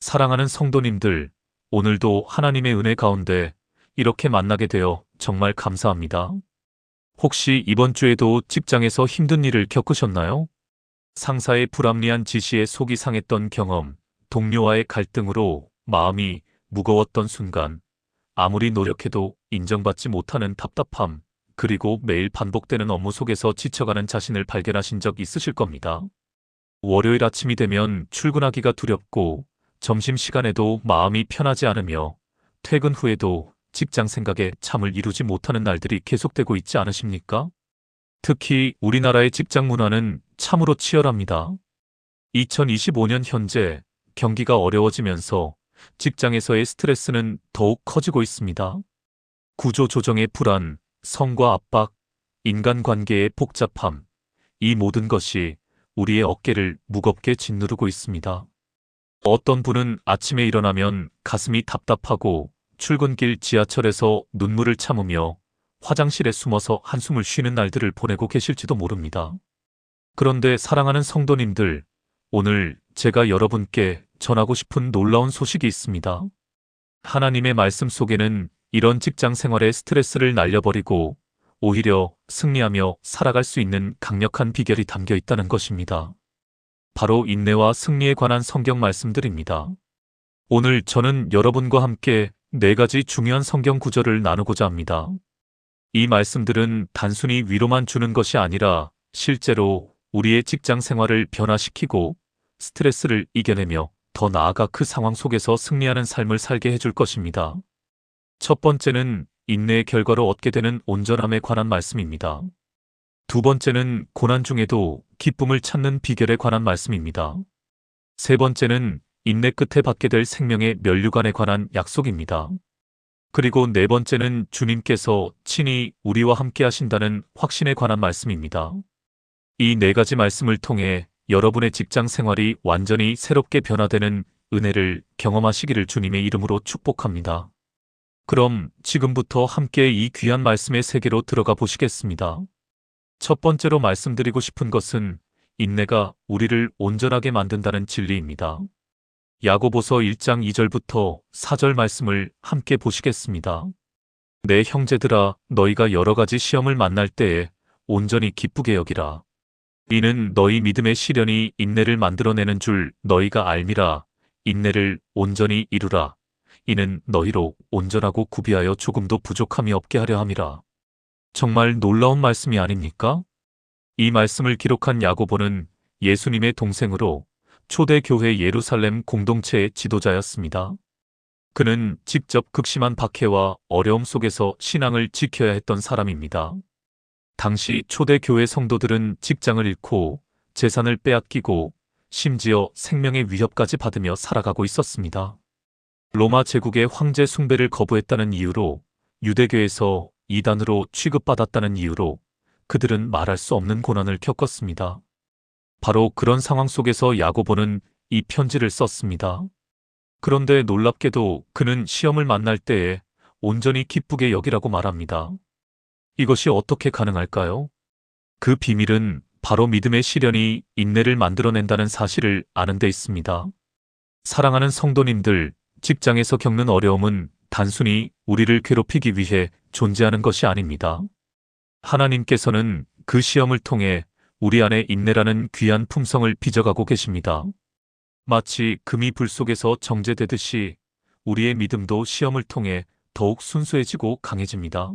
사랑하는 성도님들, 오늘도 하나님의 은혜 가운데 이렇게 만나게 되어 정말 감사합니다. 혹시 이번 주에도 직장에서 힘든 일을 겪으셨나요? 상사의 불합리한 지시에 속이 상했던 경험, 동료와의 갈등으로 마음이 무거웠던 순간, 아무리 노력해도 인정받지 못하는 답답함, 그리고 매일 반복되는 업무 속에서 지쳐가는 자신을 발견하신 적 있으실 겁니다. 월요일 아침이 되면 출근하기가 두렵고, 점심시간에도 마음이 편하지 않으며, 퇴근 후에도 직장 생각에 잠을 이루지 못하는 날들이 계속되고 있지 않으십니까? 특히 우리나라의 직장 문화는 참으로 치열합니다. 2025년 현재 경기가 어려워지면서 직장에서의 스트레스는 더욱 커지고 있습니다. 구조 조정의 불안, 성과 압박, 인간관계의 복잡함, 이 모든 것이 우리의 어깨를 무겁게 짓누르고 있습니다. 어떤 분은 아침에 일어나면 가슴이 답답하고 출근길 지하철에서 눈물을 참으며 화장실에 숨어서 한숨을 쉬는 날들을 보내고 계실지도 모릅니다. 그런데 사랑하는 성도님들, 오늘 제가 여러분께 전하고 싶은 놀라운 소식이 있습니다. 하나님의 말씀 속에는 이런 직장 생활의 스트레스를 날려버리고 오히려 승리하며 살아갈 수 있는 강력한 비결이 담겨 있다는 것입니다. 바로 인내와 승리에 관한 성경 말씀들입니다. 오늘 저는 여러분과 함께 4가지 중요한 성경 구절을 나누고자 합니다. 이 말씀들은 단순히 위로만 주는 것이 아니라 실제로 우리의 직장 생활을 변화시키고 스트레스를 이겨내며 더 나아가 그 상황 속에서 승리하는 삶을 살게 해줄 것입니다. 첫 번째는 인내의 결과로 얻게 되는 온전함에 관한 말씀입니다. 두 번째는 고난 중에도 기쁨을 찾는 비결에 관한 말씀입니다. 세 번째는 인내 끝에 받게 될 생명의 면류관에 관한 약속입니다. 그리고 네 번째는 주님께서 친히 우리와 함께 하신다는 확신에 관한 말씀입니다. 이 4가지 말씀을 통해 여러분의 직장 생활이 완전히 새롭게 변화되는 은혜를 경험하시기를 주님의 이름으로 축복합니다. 그럼 지금부터 함께 이 귀한 말씀의 세계로 들어가 보시겠습니다. 첫 번째로 말씀드리고 싶은 것은 인내가 우리를 온전하게 만든다는 진리입니다. 야고보서 1장 2절부터 4절 말씀을 함께 보시겠습니다. 내 형제들아, 너희가 여러 가지 시험을 만날 때에 온전히 기쁘게 여기라. 이는 너희 믿음의 시련이 인내를 만들어내는 줄 너희가 알미라. 인내를 온전히 이루라. 이는 너희로 온전하고 구비하여 조금도 부족함이 없게 하려 함이라. 정말 놀라운 말씀이 아닙니까? 이 말씀을 기록한 야고보는 예수님의 동생으로 초대교회 예루살렘 공동체의 지도자였습니다. 그는 직접 극심한 박해와 어려움 속에서 신앙을 지켜야 했던 사람입니다. 당시 초대교회 성도들은 직장을 잃고 재산을 빼앗기고 심지어 생명의 위협까지 받으며 살아가고 있었습니다. 로마 제국의 황제 숭배를 거부했다는 이유로, 유대교에서 이단으로 취급받았다는 이유로 그들은 말할 수 없는 고난을 겪었습니다. 바로 그런 상황 속에서 야고보는 이 편지를 썼습니다. 그런데 놀랍게도 그는 시험을 만날 때에 온전히 기쁘게 여기라고 말합니다. 이것이 어떻게 가능할까요? 그 비밀은 바로 믿음의 시련이 인내를 만들어낸다는 사실을 아는 데 있습니다. 사랑하는 성도님들, 직장에서 겪는 어려움은 단순히 우리를 괴롭히기 위해 존재하는 것이 아닙니다. 하나님께서는 그 시험을 통해 우리 안에 인내라는 귀한 품성을 빚어가고 계십니다. 마치 금이 불 속에서 정제되듯이 우리의 믿음도 시험을 통해 더욱 순수해지고 강해집니다.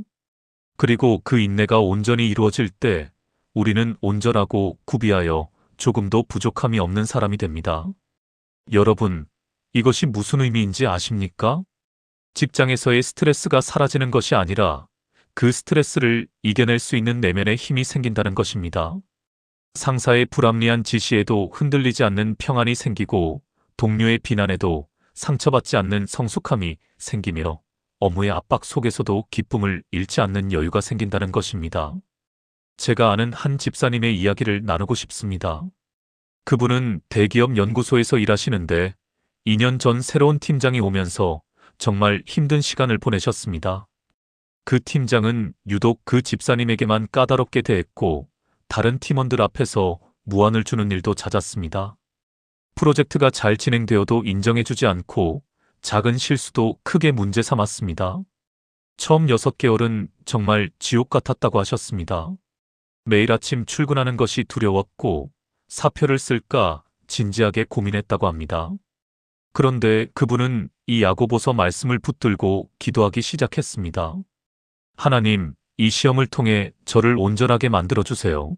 그리고 그 인내가 온전히 이루어질 때 우리는 온전하고 구비하여 조금도 부족함이 없는 사람이 됩니다. 여러분, 이것이 무슨 의미인지 아십니까? 직장에서의 스트레스가 사라지는 것이 아니라 그 스트레스를 이겨낼 수 있는 내면의 힘이 생긴다는 것입니다. 상사의 불합리한 지시에도 흔들리지 않는 평안이 생기고 동료의 비난에도 상처받지 않는 성숙함이 생기며 업무의 압박 속에서도 기쁨을 잃지 않는 여유가 생긴다는 것입니다. 제가 아는 한 집사님의 이야기를 나누고 싶습니다. 그분은 대기업 연구소에서 일하시는데 2년 전 새로운 팀장이 오면서 정말 힘든 시간을 보내셨습니다. 그 팀장은 유독 그 집사님에게만 까다롭게 대했고 다른 팀원들 앞에서 무안을 주는 일도 잦았습니다. 프로젝트가 잘 진행되어도 인정해주지 않고 작은 실수도 크게 문제 삼았습니다. 처음 6개월은 정말 지옥 같았다고 하셨습니다. 매일 아침 출근하는 것이 두려웠고 사표를 쓸까 진지하게 고민했다고 합니다. 그런데 그분은 이 야고보서 말씀을 붙들고 기도하기 시작했습니다. 하나님, 이 시험을 통해 저를 온전하게 만들어주세요.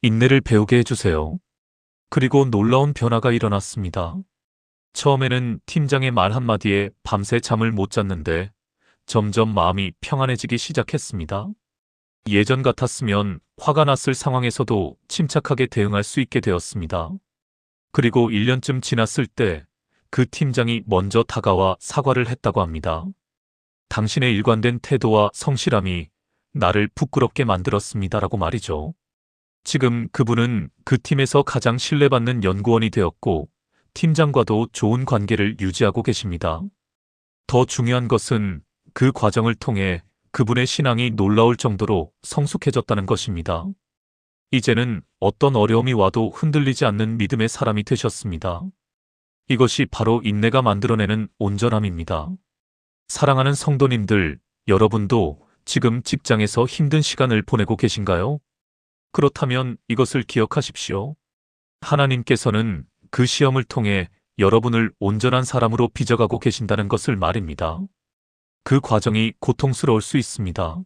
인내를 배우게 해주세요. 그리고 놀라운 변화가 일어났습니다. 처음에는 팀장의 말 한마디에 밤새 잠을 못 잤는데 점점 마음이 평안해지기 시작했습니다. 예전 같았으면 화가 났을 상황에서도 침착하게 대응할 수 있게 되었습니다. 그리고 1년쯤 지났을 때 그 팀장이 먼저 다가와 사과를 했다고 합니다. 당신의 일관된 태도와 성실함이 나를 부끄럽게 만들었습니다라고 말이죠. 지금 그분은 그 팀에서 가장 신뢰받는 연구원이 되었고 팀장과도 좋은 관계를 유지하고 계십니다. 더 중요한 것은 그 과정을 통해 그분의 신앙이 놀라울 정도로 성숙해졌다는 것입니다. 이제는 어떤 어려움이 와도 흔들리지 않는 믿음의 사람이 되셨습니다. 이것이 바로 인내가 만들어내는 온전함입니다. 사랑하는 성도님들, 여러분도 지금 직장에서 힘든 시간을 보내고 계신가요? 그렇다면 이것을 기억하십시오. 하나님께서는 그 시험을 통해 여러분을 온전한 사람으로 빚어가고 계신다는 것을 말입니다. 그 과정이 고통스러울 수 있습니다.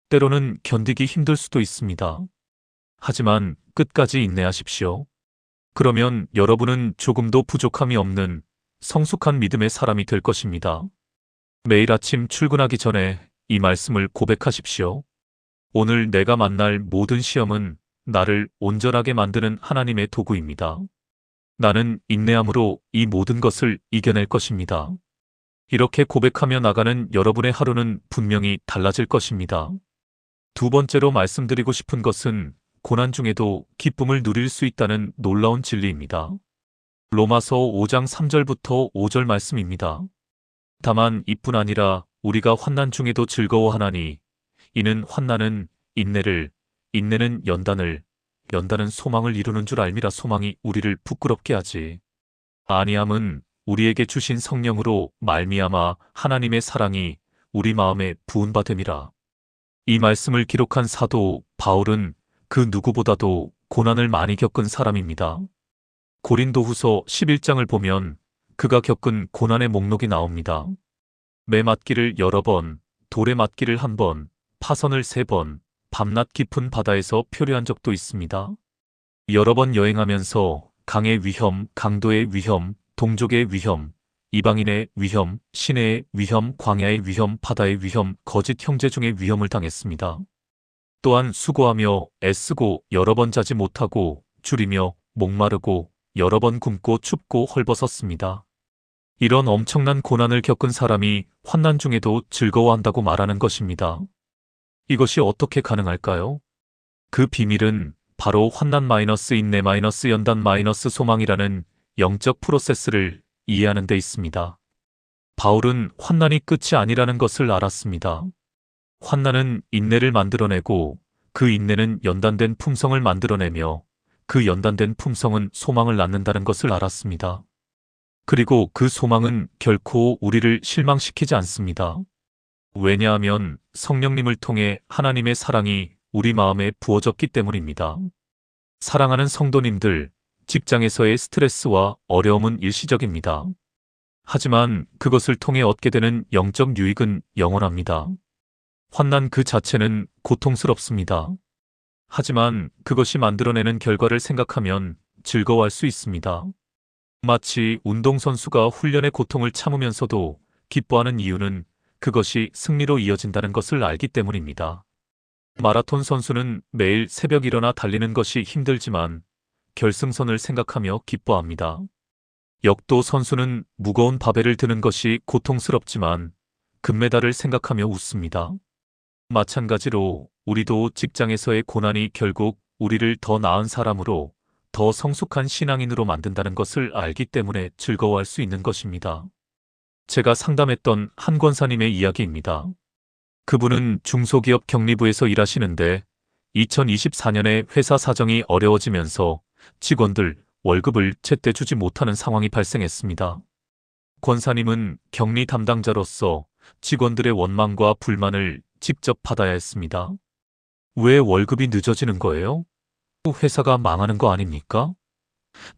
때로는 견디기 힘들 수도 있습니다. 하지만 끝까지 인내하십시오. 그러면 여러분은 조금도 부족함이 없는 성숙한 믿음의 사람이 될 것입니다. 매일 아침 출근하기 전에 이 말씀을 고백하십시오. 오늘 내가 만날 모든 시험은 나를 온전하게 만드는 하나님의 도구입니다. 나는 인내함으로 이 모든 것을 이겨낼 것입니다. 이렇게 고백하며 나가는 여러분의 하루는 분명히 달라질 것입니다. 두 번째로 말씀드리고 싶은 것은 고난 중에도 기쁨을 누릴 수 있다는 놀라운 진리입니다. 로마서 5장 3절부터 5절 말씀입니다. 다만 이뿐 아니라 우리가 환난 중에도 즐거워하나니 이는 환난은 인내를, 인내는 연단을, 연단은 소망을 이루는 줄 알미라. 소망이 우리를 부끄럽게 하지 아니함은 우리에게 주신 성령으로 말미암아 하나님의 사랑이 우리 마음에 부은 바 됨이라. 이 말씀을 기록한 사도 바울은 그 누구보다도 고난을 많이 겪은 사람입니다. 고린도후서 11장을 보면 그가 겪은 고난의 목록이 나옵니다. 매 맞기를 여러 번, 돌에 맞기를 한 번, 파선을 3번, 밤낮 깊은 바다에서 표류한 적도 있습니다. 여러 번 여행하면서 강의 위험, 강도의 위험, 동족의 위험, 이방인의 위험, 시내의 위험, 광야의 위험, 바다의 위험, 거짓 형제 중의 위험을 당했습니다. 또한 수고하며 애쓰고 여러 번 자지 못하고 줄이며 목마르고 여러 번 굶고 춥고 헐벗었습니다. 이런 엄청난 고난을 겪은 사람이 환난 중에도 즐거워한다고 말하는 것입니다. 이것이 어떻게 가능할까요? 그 비밀은 바로 환난 인내 연단 소망이라는 영적 프로세스를 이해하는 데 있습니다. 바울은 환난이 끝이 아니라는 것을 알았습니다. 환난은 인내를 만들어내고 그 인내는 연단된 품성을 만들어내며 그 연단된 품성은 소망을 낳는다는 것을 알았습니다. 그리고 그 소망은 결코 우리를 실망시키지 않습니다. 왜냐하면 성령님을 통해 하나님의 사랑이 우리 마음에 부어졌기 때문입니다. 사랑하는 성도님들, 직장에서의 스트레스와 어려움은 일시적입니다. 하지만 그것을 통해 얻게 되는 영적 유익은 영원합니다. 환난 그 자체는 고통스럽습니다. 하지만 그것이 만들어내는 결과를 생각하면 즐거워할 수 있습니다. 마치 운동선수가 훈련의 고통을 참으면서도 기뻐하는 이유는 그것이 승리로 이어진다는 것을 알기 때문입니다. 마라톤 선수는 매일 새벽 일어나 달리는 것이 힘들지만 결승선을 생각하며 기뻐합니다. 역도 선수는 무거운 바벨을 드는 것이 고통스럽지만 금메달을 생각하며 웃습니다. 마찬가지로 우리도 직장에서의 고난이 결국 우리를 더 나은 사람으로, 더 성숙한 신앙인으로 만든다는 것을 알기 때문에 즐거워할 수 있는 것입니다. 제가 상담했던 한 권사님의 이야기입니다. 그분은 중소기업 격리부에서 일하시는데 2024년에 회사 사정이 어려워지면서 직원들 월급을 제때 주지 못하는 상황이 발생했습니다. 권사님은 격리 담당자로서 직원들의 원망과 불만을 직접 받아야 했습니다. 왜 월급이 늦어지는 거예요? 회사가 망하는 거 아닙니까?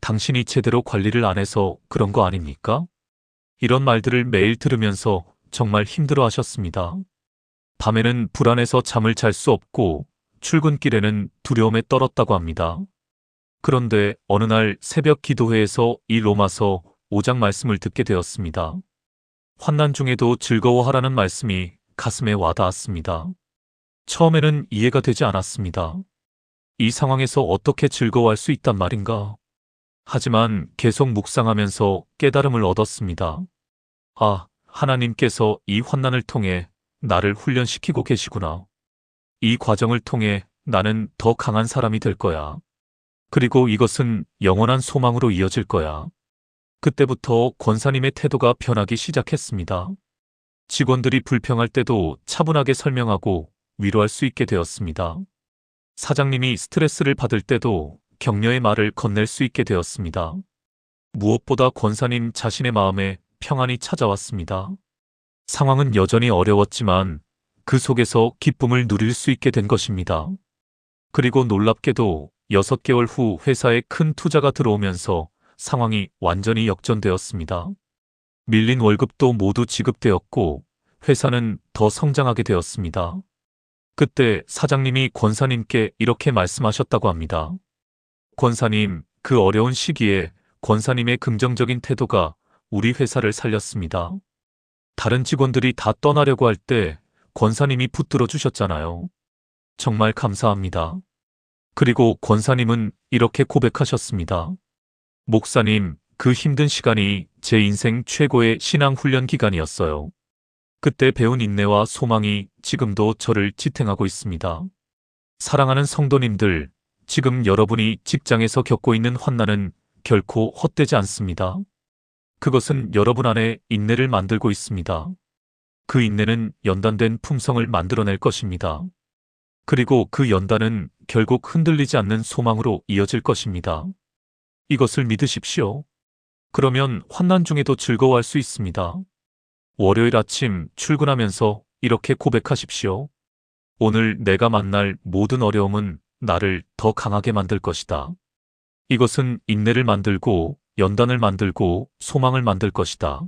당신이 제대로 관리를 안 해서 그런 거 아닙니까? 이런 말들을 매일 들으면서 정말 힘들어 하셨습니다. 밤에는 불안해서 잠을 잘 수 없고 출근길에는 두려움에 떨었다고 합니다. 그런데 어느 날 새벽 기도회에서 이 로마서 5장 말씀을 듣게 되었습니다. 환난 중에도 즐거워하라는 말씀이 가슴에 와닿았습니다. 처음에는 이해가 되지 않았습니다. 이 상황에서 어떻게 즐거워할 수 있단 말인가? 하지만 계속 묵상하면서 깨달음을 얻었습니다. 아, 하나님께서 이 환난을 통해 나를 훈련시키고 계시구나. 이 과정을 통해 나는 더 강한 사람이 될 거야. 그리고 이것은 영원한 소망으로 이어질 거야. 그때부터 권사님의 태도가 변하기 시작했습니다. 직원들이 불평할 때도 차분하게 설명하고 위로할 수 있게 되었습니다. 사장님이 스트레스를 받을 때도 격려의 말을 건넬 수 있게 되었습니다. 무엇보다 권사님 자신의 마음에 평안이 찾아왔습니다. 상황은 여전히 어려웠지만 그 속에서 기쁨을 누릴 수 있게 된 것입니다. 그리고 놀랍게도 6개월 후 회사에 큰 투자가 들어오면서 상황이 완전히 역전되었습니다. 밀린 월급도 모두 지급되었고 회사는 더 성장하게 되었습니다. 그때 사장님이 권사님께 이렇게 말씀하셨다고 합니다. 권사님, 그 어려운 시기에 권사님의 긍정적인 태도가 우리 회사를 살렸습니다. 다른 직원들이 다 떠나려고 할 때 권사님이 붙들어 주셨잖아요. 정말 감사합니다. 그리고 권사님은 이렇게 고백하셨습니다. 목사님, 그 힘든 시간이 제 인생 최고의 신앙 훈련 기간이었어요. 그때 배운 인내와 소망이 지금도 저를 지탱하고 있습니다. 사랑하는 성도님들, 지금 여러분이 직장에서 겪고 있는 환난은 결코 헛되지 않습니다. 그것은 여러분 안에 인내를 만들고 있습니다. 그 인내는 연단된 품성을 만들어낼 것입니다. 그리고 그 연단은 결국 흔들리지 않는 소망으로 이어질 것입니다. 이것을 믿으십시오. 그러면 환난 중에도 즐거워할 수 있습니다. 월요일 아침 출근하면서 이렇게 고백하십시오. 오늘 내가 만날 모든 어려움은 나를 더 강하게 만들 것이다. 이것은 인내를 만들고 연단을 만들고 소망을 만들 것이다.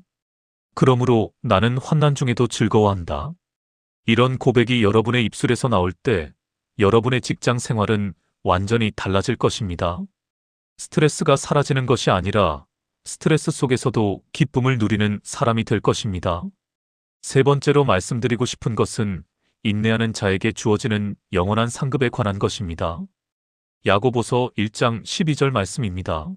그러므로 나는 환난 중에도 즐거워한다. 이런 고백이 여러분의 입술에서 나올 때 여러분의 직장 생활은 완전히 달라질 것입니다. 스트레스가 사라지는 것이 아니라 스트레스 속에서도 기쁨을 누리는 사람이 될 것입니다. 세 번째로 말씀드리고 싶은 것은 인내하는 자에게 주어지는 영원한 상급에 관한 것입니다. 야고보서 1장 12절 말씀입니다.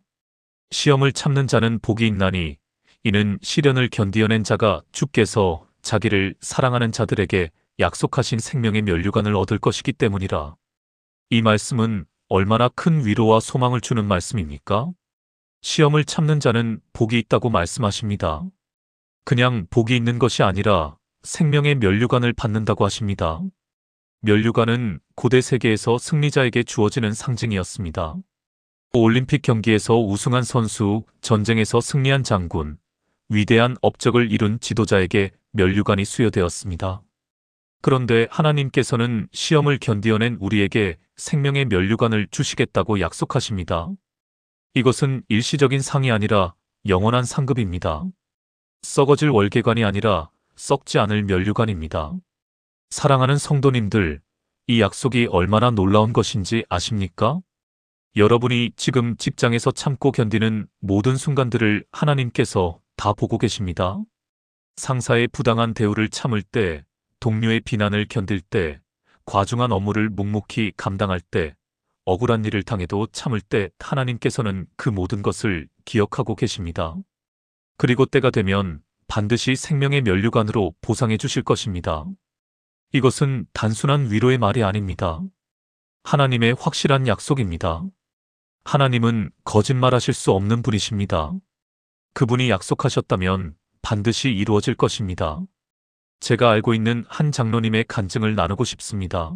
시험을 참는 자는 복이 있나니 이는 시련을 견디어낸 자가 주께서 자기를 사랑하는 자들에게 약속하신 생명의 면류관을 얻을 것이기 때문이라. 이 말씀은 얼마나 큰 위로와 소망을 주는 말씀입니까? 시험을 참는 자는 복이 있다고 말씀하십니다. 그냥 복이 있는 것이 아니라 생명의 면류관을 받는다고 하십니다. 면류관은 고대 세계에서 승리자에게 주어지는 상징이었습니다. 올림픽 경기에서 우승한 선수, 전쟁에서 승리한 장군, 위대한 업적을 이룬 지도자에게 면류관이 수여되었습니다. 그런데 하나님께서는 시험을 견디어낸 우리에게 생명의 면류관을 주시겠다고 약속하십니다. 이것은 일시적인 상이 아니라 영원한 상급입니다. 썩어질 월계관이 아니라 썩지 않을 면류관입니다. 사랑하는 성도님들, 이 약속이 얼마나 놀라운 것인지 아십니까? 여러분이 지금 직장에서 참고 견디는 모든 순간들을 하나님께서 다 보고 계십니다. 상사의 부당한 대우를 참을 때, 동료의 비난을 견딜 때, 과중한 업무를 묵묵히 감당할 때, 억울한 일을 당해도 참을 때 하나님께서는 그 모든 것을 기억하고 계십니다. 그리고 때가 되면 반드시 생명의 면류관으로 보상해 주실 것입니다. 이것은 단순한 위로의 말이 아닙니다. 하나님의 확실한 약속입니다. 하나님은 거짓말하실 수 없는 분이십니다. 그분이 약속하셨다면 반드시 이루어질 것입니다. 제가 알고 있는 한 장로님의 간증을 나누고 싶습니다.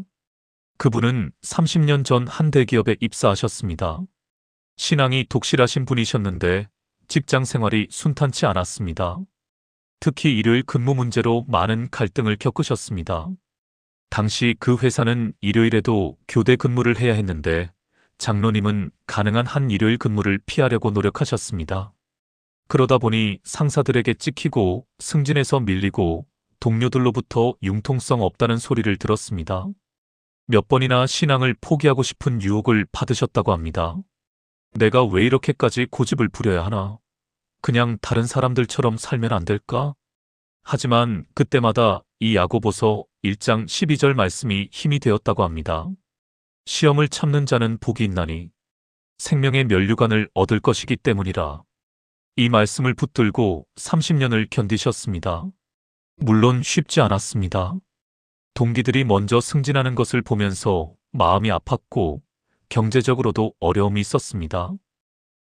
그분은 30년 전 한 대기업에 입사하셨습니다. 신앙이 독실하신 분이셨는데 직장 생활이 순탄치 않았습니다. 특히 일요일 근무 문제로 많은 갈등을 겪으셨습니다. 당시 그 회사는 일요일에도 교대 근무를 해야 했는데 장로님은 가능한 한 일요일 근무를 피하려고 노력하셨습니다. 그러다 보니 상사들에게 찍히고 승진에서 밀리고 동료들로부터 융통성 없다는 소리를 들었습니다. 몇 번이나 신앙을 포기하고 싶은 유혹을 받으셨다고 합니다. 내가 왜 이렇게까지 고집을 부려야 하나? 그냥 다른 사람들처럼 살면 안 될까? 하지만 그때마다 이 야고보서 1장 12절 말씀이 힘이 되었다고 합니다. 시험을 참는 자는 복이 있나니 생명의 면류관을 얻을 것이기 때문이라. 이 말씀을 붙들고 30년을 견디셨습니다. 물론 쉽지 않았습니다. 동기들이 먼저 승진하는 것을 보면서 마음이 아팠고 경제적으로도 어려움이 있었습니다.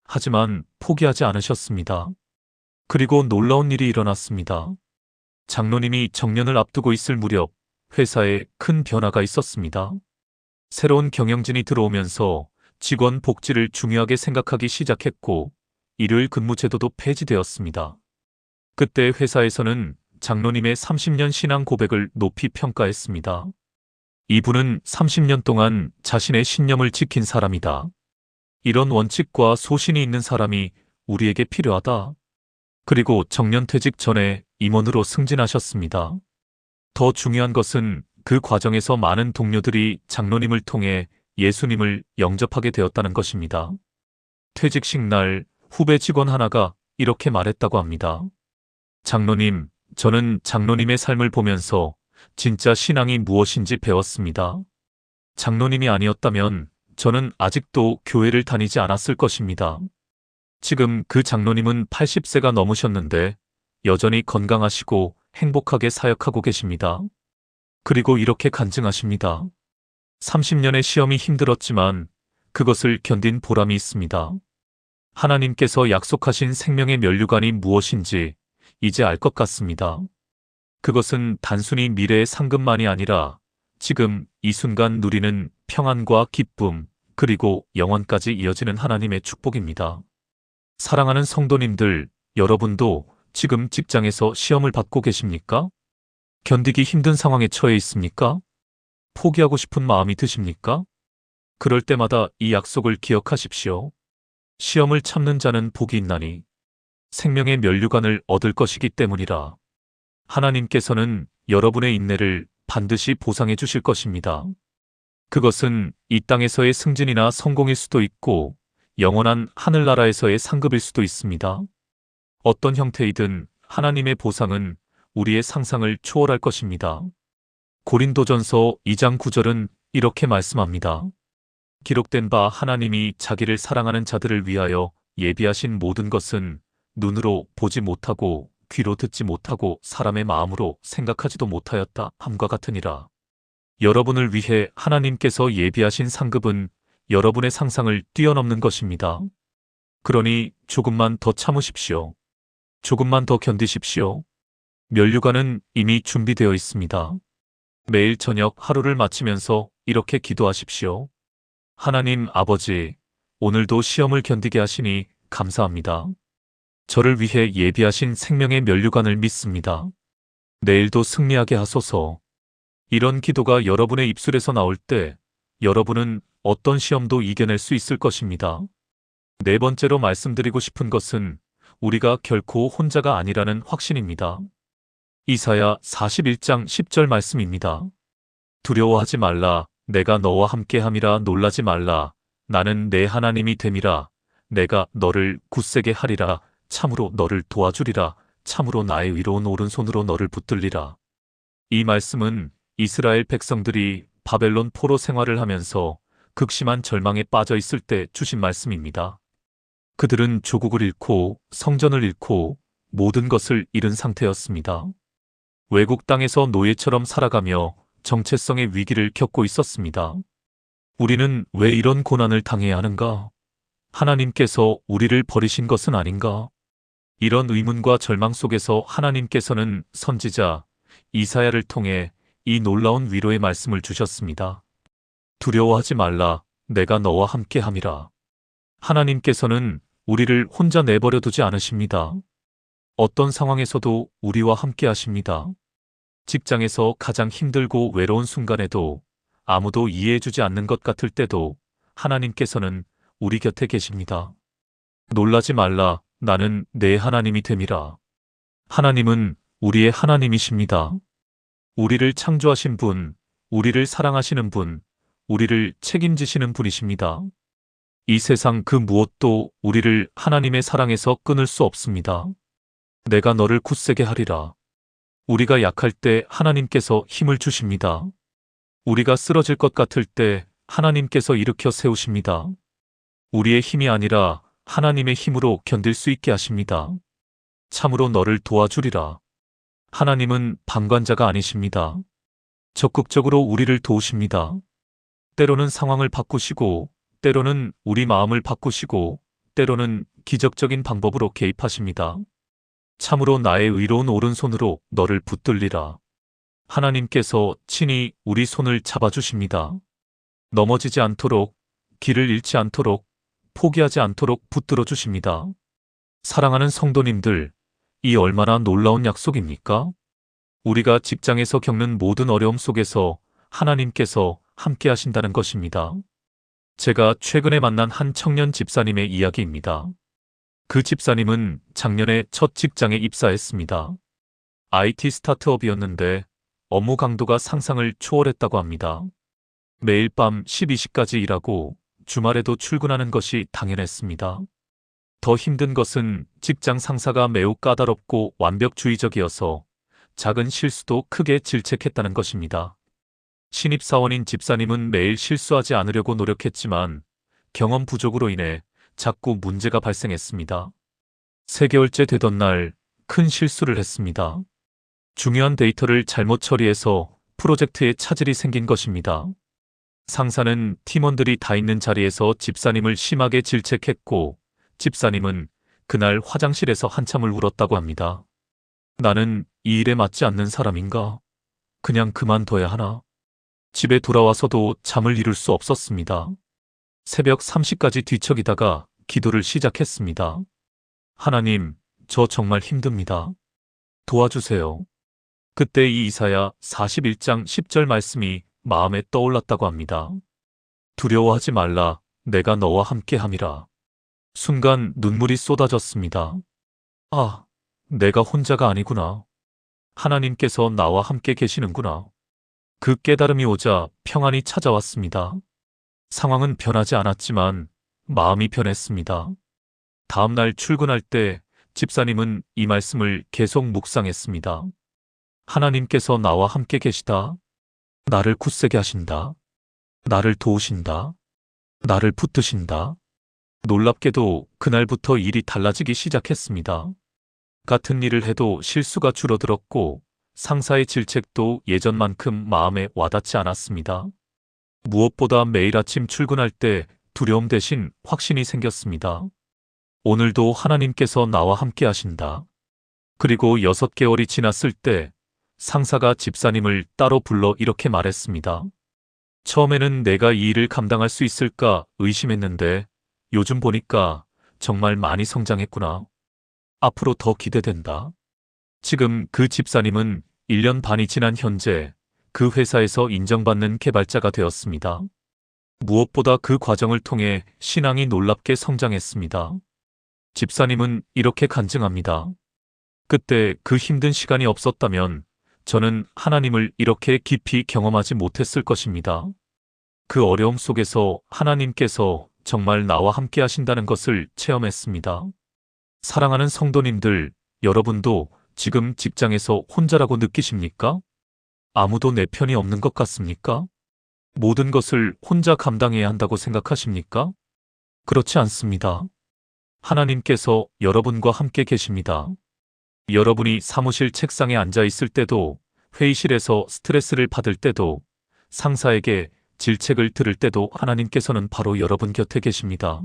하지만 포기하지 않으셨습니다. 그리고 놀라운 일이 일어났습니다. 장로님이 정년을 앞두고 있을 무렵 회사에 큰 변화가 있었습니다. 새로운 경영진이 들어오면서 직원 복지를 중요하게 생각하기 시작했고 일요일 근무 제도도 폐지되었습니다. 그때 회사에서는 장로님의 30년 신앙 고백을 높이 평가했습니다. 이분은 30년 동안 자신의 신념을 지킨 사람이다. 이런 원칙과 소신이 있는 사람이 우리에게 필요하다. 그리고 정년퇴직 전에 임원으로 승진하셨습니다. 더 중요한 것은 그 과정에서 많은 동료들이 장로님을 통해 예수님을 영접하게 되었다는 것입니다. 퇴직식 날 후배 직원 하나가 이렇게 말했다고 합니다. 장로님, 저는 장로님의 삶을 보면서 진짜 신앙이 무엇인지 배웠습니다. 장로님이 아니었다면 저는 아직도 교회를 다니지 않았을 것입니다. 지금 그 장로님은 80세가 넘으셨는데 여전히 건강하시고 행복하게 사역하고 계십니다. 그리고 이렇게 간증하십니다. 30년의 시험이 힘들었지만 그것을 견딘 보람이 있습니다. 하나님께서 약속하신 생명의 면류관이 무엇인지 이제 알 것 같습니다. 그것은 단순히 미래의 상급만이 아니라 지금 이 순간 누리는 평안과 기쁨, 그리고 영원까지 이어지는 하나님의 축복입니다. 사랑하는 성도님들, 여러분도 지금 직장에서 시험을 받고 계십니까? 견디기 힘든 상황에 처해 있습니까? 포기하고 싶은 마음이 드십니까? 그럴 때마다 이 약속을 기억하십시오. 시험을 참는 자는 복이 있나니 생명의 면류관을 얻을 것이기 때문이라. 하나님께서는 여러분의 인내를 반드시 보상해 주실 것입니다. 그것은 이 땅에서의 승진이나 성공일 수도 있고 영원한 하늘나라에서의 상급일 수도 있습니다. 어떤 형태이든 하나님의 보상은 우리의 상상을 초월할 것입니다. 고린도전서 2장 9절은 이렇게 말씀합니다. 기록된 바 하나님이 자기를 사랑하는 자들을 위하여 예비하신 모든 것은 눈으로 보지 못하고 귀로 듣지 못하고 사람의 마음으로 생각하지도 못하였다 함과 같으니라. 여러분을 위해 하나님께서 예비하신 상급은 여러분의 상상을 뛰어넘는 것입니다. 그러니 조금만 더 참으십시오. 조금만 더 견디십시오. 면류관은 이미 준비되어 있습니다. 매일 저녁 하루를 마치면서 이렇게 기도하십시오. 하나님 아버지, 오늘도 시험을 견디게 하시니 감사합니다. 저를 위해 예비하신 생명의 면류관을 믿습니다. 내일도 승리하게 하소서. 이런 기도가 여러분의 입술에서 나올 때 여러분은 어떤 시험도 이겨낼 수 있을 것입니다. 네 번째로 말씀드리고 싶은 것은 우리가 결코 혼자가 아니라는 확신입니다. 이사야 41장 10절 말씀입니다. 두려워하지 말라. 내가 너와 함께함이라. 놀라지 말라. 나는 내 하나님이 됨이라. 내가 너를 굳세게 하리라. 참으로 너를 도와주리라. 참으로 나의 의로운 오른손으로 너를 붙들리라. 이 말씀은 이스라엘 백성들이 바벨론 포로 생활을 하면서 극심한 절망에 빠져 있을 때 주신 말씀입니다. 그들은 조국을 잃고 성전을 잃고 모든 것을 잃은 상태였습니다. 외국 땅에서 노예처럼 살아가며 정체성의 위기를 겪고 있었습니다. 우리는 왜 이런 고난을 당해야 하는가? 하나님께서 우리를 버리신 것은 아닌가? 이런 의문과 절망 속에서 하나님께서는 선지자 이사야를 통해 이 놀라운 위로의 말씀을 주셨습니다. 두려워하지 말라. 내가 너와 함께함이라. 하나님께서는 우리를 혼자 내버려 두지 않으십니다. 어떤 상황에서도 우리와 함께 하십니다. 직장에서 가장 힘들고 외로운 순간에도 아무도 이해해주지 않는 것 같을 때도 하나님께서는 우리 곁에 계십니다. 놀라지 말라. 나는 내 하나님이 됨이라. 하나님은 우리의 하나님이십니다. 우리를 창조하신 분, 우리를 사랑하시는 분, 우리를 책임지시는 분이십니다. 이 세상 그 무엇도 우리를 하나님의 사랑에서 끊을 수 없습니다. 내가 너를 굳세게 하리라. 우리가 약할 때 하나님께서 힘을 주십니다. 우리가 쓰러질 것 같을 때 하나님께서 일으켜 세우십니다. 우리의 힘이 아니라 하나님의 힘으로 견딜 수 있게 하십니다. 참으로 너를 도와주리라. 하나님은 방관자가 아니십니다. 적극적으로 우리를 도우십니다. 때로는 상황을 바꾸시고, 때로는 우리 마음을 바꾸시고, 때로는 기적적인 방법으로 개입하십니다. 참으로 나의 의로운 오른손으로 너를 붙들리라. 하나님께서 친히 우리 손을 잡아주십니다. 넘어지지 않도록, 길을 잃지 않도록, 포기하지 않도록 붙들어 주십니다. 사랑하는 성도님들, 이 얼마나 놀라운 약속입니까? 우리가 직장에서 겪는 모든 어려움 속에서 하나님께서 함께 하신다는 것입니다. 제가 최근에 만난 한 청년 집사님의 이야기입니다. 그 집사님은 작년에 첫 직장에 입사했습니다. IT 스타트업이었는데 업무 강도가 상상을 초월했다고 합니다. 매일 밤 12시까지 일하고 주말에도 출근하는 것이 당연했습니다. 더 힘든 것은 직장 상사가 매우 까다롭고 완벽주의적이어서 작은 실수도 크게 질책했다는 것입니다. 신입사원인 집사님은 매일 실수하지 않으려고 노력했지만 경험 부족으로 인해 자꾸 문제가 발생했습니다. 3개월째 되던 날 큰 실수를 했습니다. 중요한 데이터를 잘못 처리해서 프로젝트에 차질이 생긴 것입니다. 상사는 팀원들이 다 있는 자리에서 집사님을 심하게 질책했고 집사님은 그날 화장실에서 한참을 울었다고 합니다. 나는 이 일에 맞지 않는 사람인가? 그냥 그만둬야 하나? 집에 돌아와서도 잠을 이룰 수 없었습니다. 새벽 3시까지 뒤척이다가 기도를 시작했습니다. 하나님, 저 정말 힘듭니다. 도와주세요. 그때 이 이사야 41장 10절 말씀이 마음에 떠올랐다고 합니다. 두려워하지 말라. 내가 너와 함께함이라. 순간 눈물이 쏟아졌습니다. 아, 내가 혼자가 아니구나. 하나님께서 나와 함께 계시는구나. 그 깨달음이 오자 평안이 찾아왔습니다. 상황은 변하지 않았지만 마음이 변했습니다. 다음 날 출근할 때 집사님은 이 말씀을 계속 묵상했습니다. 하나님께서 나와 함께 계시다. 나를 굳세게 하신다. 나를 도우신다. 나를 붙드신다. 놀랍게도 그날부터 일이 달라지기 시작했습니다. 같은 일을 해도 실수가 줄어들었고 상사의 질책도 예전만큼 마음에 와닿지 않았습니다. 무엇보다 매일 아침 출근할 때 두려움 대신 확신이 생겼습니다. 오늘도 하나님께서 나와 함께 하신다. 그리고 6개월이 지났을 때 상사가 집사님을 따로 불러 이렇게 말했습니다. 처음에는 내가 이 일을 감당할 수 있을까 의심했는데 요즘 보니까 정말 많이 성장했구나. 앞으로 더 기대된다. 지금 그 집사님은 1년 반이 지난 현재 그 회사에서 인정받는 개발자가 되었습니다. 무엇보다 그 과정을 통해 신앙이 놀랍게 성장했습니다. 집사님은 이렇게 간증합니다. 그때 그 힘든 시간이 없었다면 저는 하나님을 이렇게 깊이 경험하지 못했을 것입니다. 그 어려움 속에서 하나님께서 정말 나와 함께 하신다는 것을 체험했습니다. 사랑하는 성도님들, 여러분도 지금 직장에서 혼자라고 느끼십니까? 아무도 내 편이 없는 것 같습니까? 모든 것을 혼자 감당해야 한다고 생각하십니까? 그렇지 않습니다. 하나님께서 여러분과 함께 계십니다. 여러분이 사무실 책상에 앉아 있을 때도, 회의실에서 스트레스를 받을 때도, 상사에게 질책을 들을 때도 하나님께서는 바로 여러분 곁에 계십니다.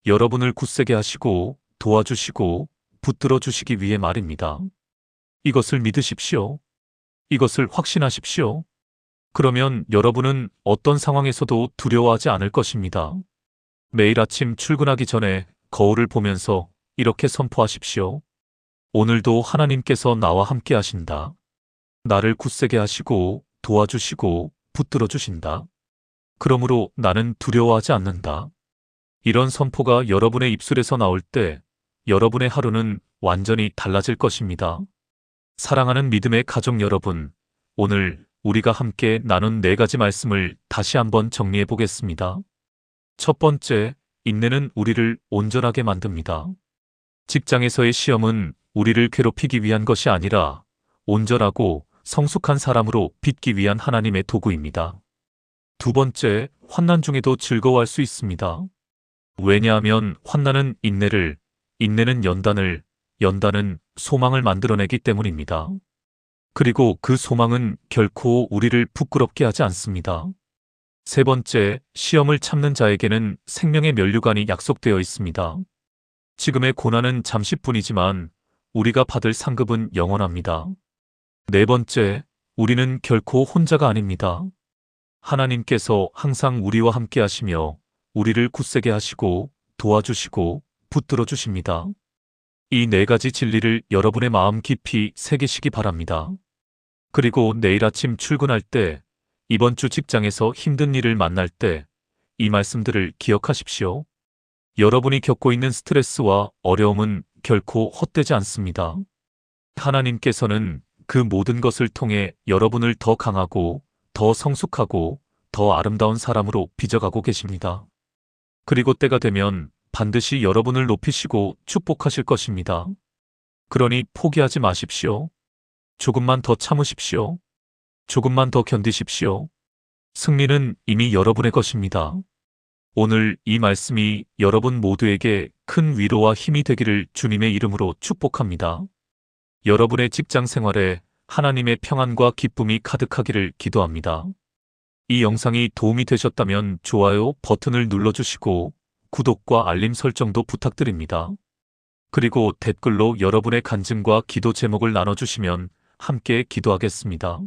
여러분을 굳세게 하시고 도와주시고 붙들어 주시기 위해 말입니다. 이것을 믿으십시오. 이것을 확신하십시오. 그러면 여러분은 어떤 상황에서도 두려워하지 않을 것입니다. 매일 아침 출근하기 전에 거울을 보면서 이렇게 선포하십시오. 오늘도 하나님께서 나와 함께 하신다. 나를 굳세게 하시고 도와주시고 붙들어 주신다. 그러므로 나는 두려워하지 않는다. 이런 선포가 여러분의 입술에서 나올 때 여러분의 하루는 완전히 달라질 것입니다. 사랑하는 믿음의 가족 여러분, 오늘 우리가 함께 나눈 4가지 말씀을 다시 한번 정리해 보겠습니다. 첫 번째, 인내는 우리를 온전하게 만듭니다. 직장에서의 시험은 우리를 괴롭히기 위한 것이 아니라 온전하고 성숙한 사람으로 빚기 위한 하나님의 도구입니다. 두 번째, 환난 중에도 즐거워할 수 있습니다. 왜냐하면 환난은 인내를, 인내는 연단을, 연단은 소망을 만들어내기 때문입니다. 그리고 그 소망은 결코 우리를 부끄럽게 하지 않습니다. 세 번째, 시험을 참는 자에게는 생명의 면류관이 약속되어 있습니다. 지금의 고난은 잠시뿐이지만 우리가 받을 상급은 영원합니다. 네 번째, 우리는 결코 혼자가 아닙니다. 하나님께서 항상 우리와 함께 하시며 우리를 굳세게 하시고 도와주시고 붙들어 주십니다. 이 4가지 진리를 여러분의 마음 깊이 새기시기 바랍니다. 그리고 내일 아침 출근할 때, 이번 주 직장에서 힘든 일을 만날 때 이 말씀들을 기억하십시오. 여러분이 겪고 있는 스트레스와 어려움은 결코 헛되지 않습니다. 하나님께서는 그 모든 것을 통해 여러분을 더 강하고 더 성숙하고 더 아름다운 사람으로 빚어가고 계십니다. 그리고 때가 되면 반드시 여러분을 높이시고 축복하실 것입니다. 그러니 포기하지 마십시오. 조금만 더 참으십시오. 조금만 더 견디십시오. 승리는 이미 여러분의 것입니다. 오늘 이 말씀이 여러분 모두에게 큰 위로와 힘이 되기를 주님의 이름으로 축복합니다. 여러분의 직장 생활에 하나님의 평안과 기쁨이 가득하기를 기도합니다. 이 영상이 도움이 되셨다면 좋아요 버튼을 눌러주시고 구독과 알림 설정도 부탁드립니다. 그리고 댓글로 여러분의 간증과 기도 제목을 나눠주시면 함께 기도하겠습니다.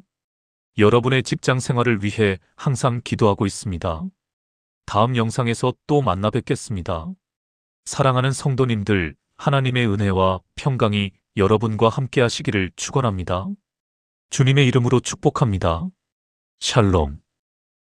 여러분의 직장 생활을 위해 항상 기도하고 있습니다. 다음 영상에서 또 만나 뵙겠습니다. 사랑하는 성도님들, 하나님의 은혜와 평강이 여러분과 함께 하시기를 축원합니다. 주님의 이름으로 축복합니다. 샬롬.